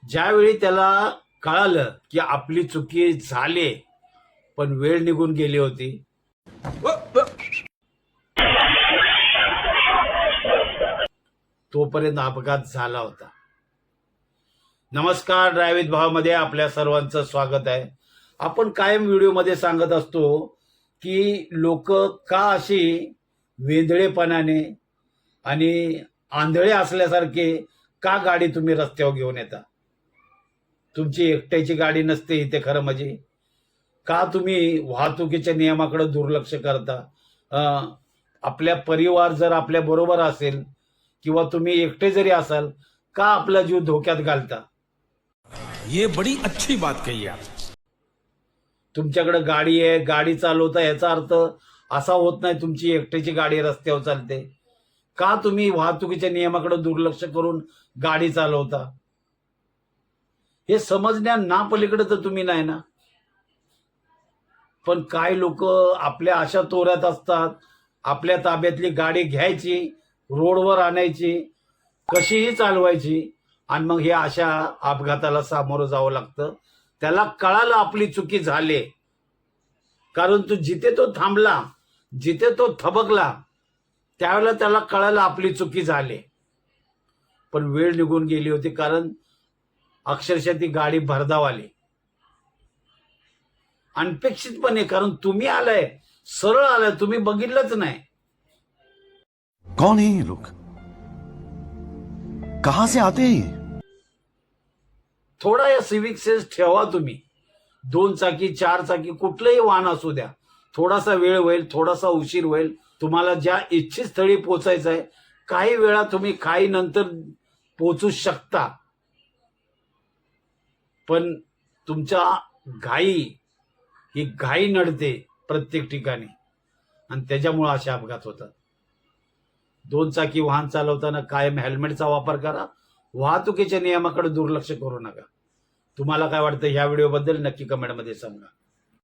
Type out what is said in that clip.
ज्यावेळी त्याला कळालं की आपली चुकी झाली पण वेळ निघून गेली होती, तोपर्यंत अपघात झाला होता. नमस्कार, ड्रायव्हित भावामध्ये आपल्या सर्वांचं स्वागत आहे. आपण कायम व्हिडिओमध्ये सांगत असतो की लोक का अशी वेंधळेपणाने आणि आंधळे असल्यासारखे का गाडी तुम्ही रस्त्यावर घेऊन येता. तुमची एकट्याची गाडी नसते इथे खरं म्हणजे. का तुम्ही वाहतुकीच्या नियमाकडे दुर्लक्ष करता. आपल्या परिवार जर आपल्या बरोबर असेल किंवा तुम्ही एकटे जरी असाल, का आपला जीव धोक्यात घालता. ये बड़ी अच्छी बात कही आप. तुमच्याकडे गाडी आहे, गाडी चालवता, याचा अर्थ असा होत नाही तुमची एकट्याची गाडी रस्त्यावर चालते. का तुम्ही वाहतुकीच्या नियमाकडे दुर्लक्ष करून गाडी चालवता. हे समजण्या ना पलीकडे तर तुम्ही नाही ना. पण काय लोक आपल्या अशा तोऱ्यात असतात, आपल्या ताब्यातली गाडी घ्यायची, रोडवर आणायची, कशीही चालवायची आणि मग हे अशा अपघाताला सामोरं जावं लागतं. त्याला कळालं आपली चुकी झाली, कारण तो जिथे तो थांबला, जिथे तो थबकला, त्यावेळेला त्याला कळालं आपली चुकी झाली. पण वेळ निघून गेली होती, कारण अक्षरशः ती गाडी भरधाव आली अनपेक्षितपणे. कारण तुम्ही आलाय, सरळ आलाय, तुम्ही बघितलंच नाही. कौन है ये लोग, कहां से आते हैं ये? थोडा या सिविक सेन्स ठेवा तुम्ही. 2 चाकी 4 चाकी कुठलंही वाहन असू द्या, थोडासा वेळ होईल, थोडासा उशीर होईल, तुम्हाला ज्या इच्छित स्थळी पोहोचायचं आहे, काही वेळा तुम्ही काही नंतर पोहोचू शकता. पण तुमच्या ही घाई नडते प्रत्येक ठिकाणी आणि त्याच्यामुळे असे अपघात होतात. 2 चाकी वाहन चालवताना कायम हेल्मेटचा वापर करा. वाहतुकीच्या नियमाकडे दुर्लक्ष करू नका. तुम्हाला काय वाटतं ह्या व्हिडिओबद्दल नक्की कमेंटमध्ये सांगा.